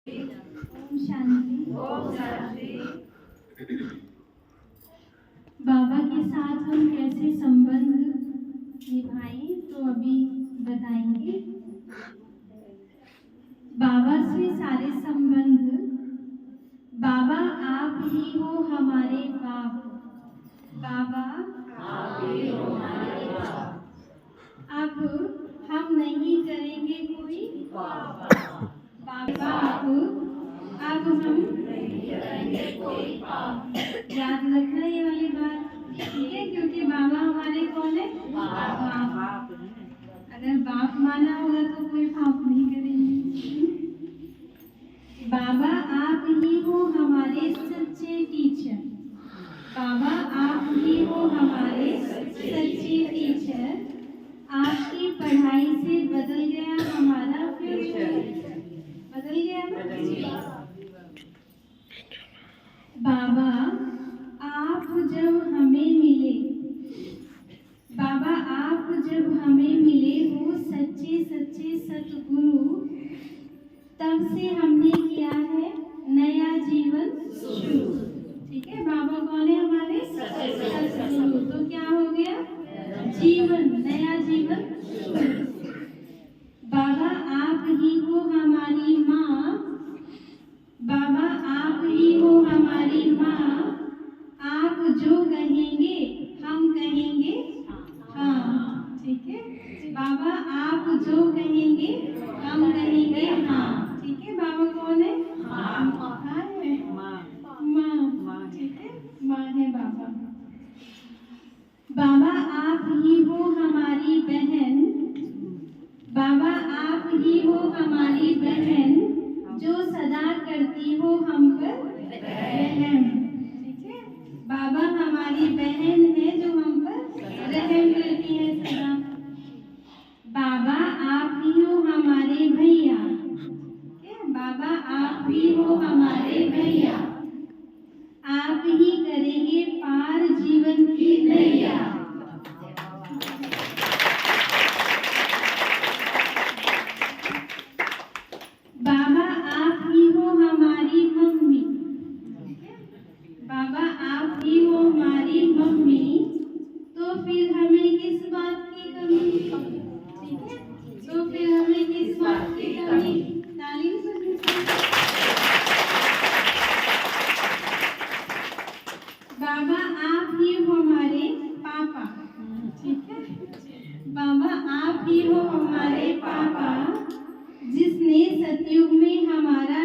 ओम शांति। ओम शांति। बाबा के साथ हम कैसे संबंध निभाएं तो अभी बताएंगे। बाबा से सारे संबंध। बाबा आप ही हो हमारे बाप। बाबा आप ही हो हमारे बाप। अब हम नहीं करेंगे कोई पाप। बाबा अब हम नहीं करेंगे कोई पाप। याद रखना ये वाली बात, ठीक है? क्योंकि बाबा हमारे कौन है? बाप। अगर बाप माना होगा तो कोई पाप नहीं करेंगे। बाबा आप ही हो हमारे सच्चे टीचर। बाबा आप ही हो हमारे सच्चे टीचर। आपकी पढ़ाई से बदल गया हमारा फ्यूचर। बदल गया ना? बाबा आप जब हमें मिले, बाबा आप जब हमें मिले हो सच्चे सच्चे सतगुरु, तब से हमने किया है नया जीवन शुरू। ठीक है? बाबा कौन है हमारे? सतगुरु। तो क्या हो गया? जीवन, नया जीवन शुरू। बाबा आप ही हो हमारी माँ। बाबा आप ही हो हमारी माँ। आप जो कहेंगे हम कहेंगे हाँ। ठीक है? बाबा आप जो कहेंगे हम कहेंगे हाँ। ठीक है? बाबा कौन है? माँ है। माँ। ठीक है? माँ है बाबा। बाबा आप ही हो हमारी बहन। बाबा आप ही हो हमारी बहन, जो सदा करती हो हम पर रहम। ठीक है? बाबा हमारी बहन है जो हम पर रहम करती है सदा। बाबा आप ही हो हमारे भैया। ठीक है? बाबा आप ही हो हमारे भैया। आप ही करेंगे पार जीवन की नैया। बाबा आप ही हो हमारी मम्मी। बाबा आप ही हो हमारी मम्मी, तो फिर हमें किस बात की कमी? ठीक है? तो फिर हमें किस बात की कमी? तालीम से बाबा आप ही हो हमारे पापा। ठीक है? बाबा आप ही हो हमारे पापा, जिसने सतयुग में हमारा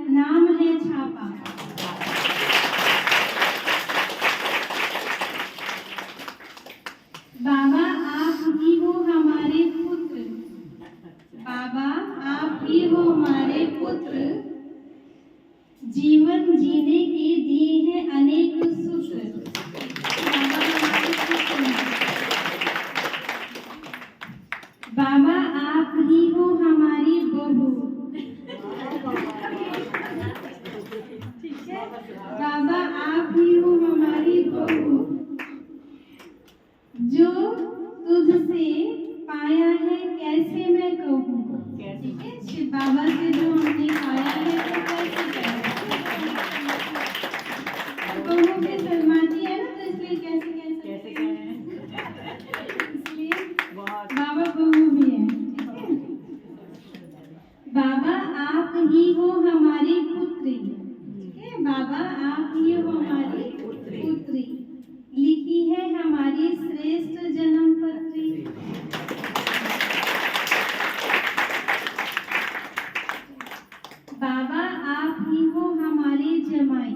नाम है छापा। बाबा आप ही हो हमारे पुत्र। बाबा आप ही हो हमारे पुत्र, जीवन जीने के दिए हैं अनेक सूत्र। बाबा आप ही हो हमारी बहू। ठीक है? बाबा आप ही हो हमारी बहू, जो तुझसे पाया है कैसे मैं कहूँ। ठीक है? शिव बाबा से जो हमने पाया है तो कैसे कहें? बहू के शर्माती है ना, तो इसलिए कैसे इसलिए बाबा बहू भी है। ठीक है? बाबा आप ही हो हमारी पुत्री। ठीक है? बाबा आप ही हो हमारी पुत्री, लिखी है हमारी श्रेष्ठ जन्म पत्री। बाबा आप ही हो हमारे जमाई।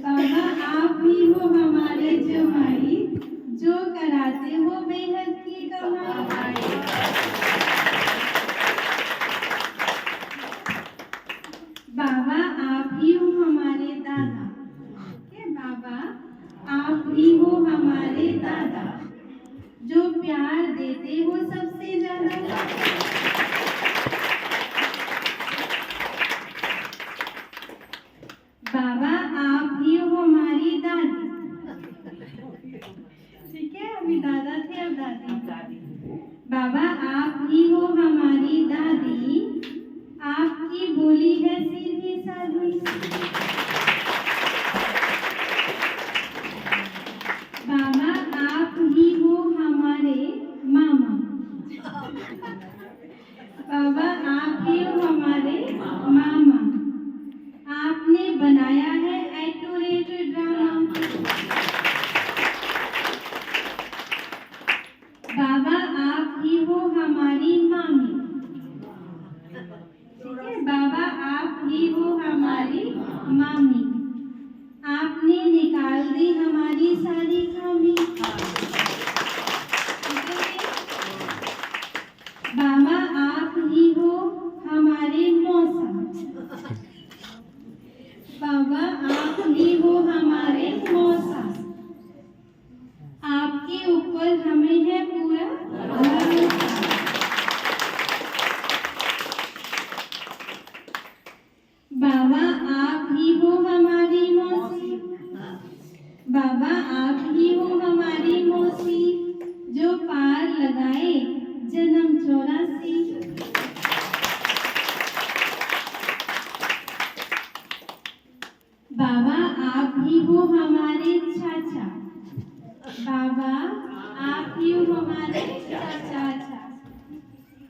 बाबा आप ही हो हमारे जमाई, जो कराते हो बेहद की कमाई। बाबा आप ही हो हमारे दादा। ठीक है? बाबा आप ही हो हमारे दादा, जो प्यार देते हो सबसे ज्यादा। बाबा आप ही हो हमारी दादी। ठीक है? अभी दादा थे, अब दादी। बाबा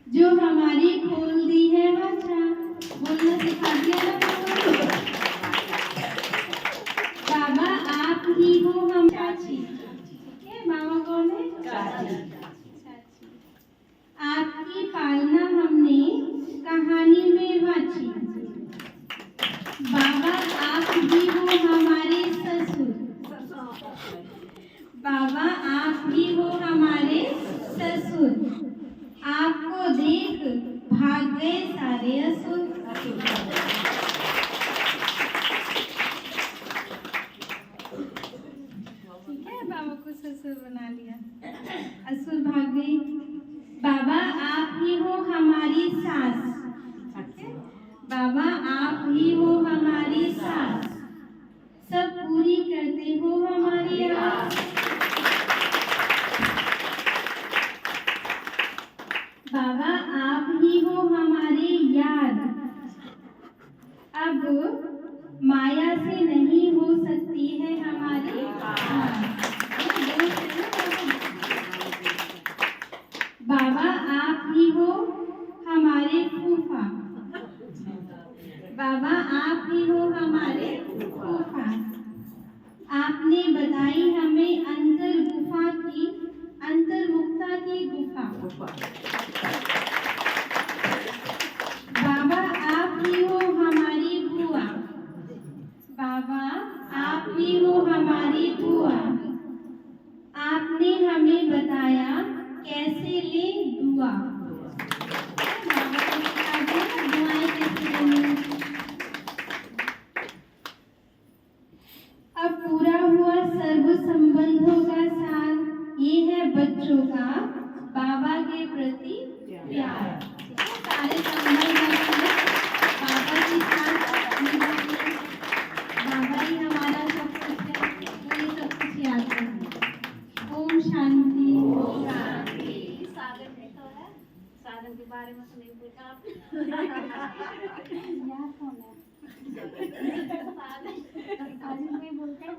जो हमारी खोल दी है वाचा। बोलना सिखा दिया ना बाबा। बाबा आप ही हो हम चाची। ठीक है, बाबा कौन है? चाची। चाची। आपकी पालना हमने कहानी में वाची। बाबा आप ही हो हमारे ससुर। बाबा आप ही हो हमारे ससुर। आपको देख भाग गए सारे असुर। ठीक है, बाबा को ससुर बना लिया, असुर भाग गई। बाबा आप ही हो हमारी सास। ठीक है, बाबा आप ही हो हमारी सास। सब पूरी करते हो हमारी आस। बाबा आप ही हो हमारे याद। अब माया से नहीं हो सकती है हमारी बाबा आप ही हो हमारे फूफा। बाबा आप ही हो हमारे फूफा। आपने बताई हमें अंतर गुफा की, अंतर्मुक्ता की गुफा। बाबा आप ही हो हमारी बुआ। बाबा आप ही हो हमारी बुआ। आपने हमें बताया कैसे ले दुआ। बाबा को सिखा दिया दुआएं कैसे लेनी। अब पूरा हुआ सर्व संबंधों का सार। ये है बच्चों का बाबा के प्रति प्यार। सारे संबंध बाबा के साथ निभाइए। बाबा ही हमारा सब कुछ है, तो ये सब कुछ याद रखें। ओम शांति। ओम शांति। सागर में तो है, सागर के बारे में तो नहीं पूछा आपने। याद कौन है? सागर आज में बोलते हैं।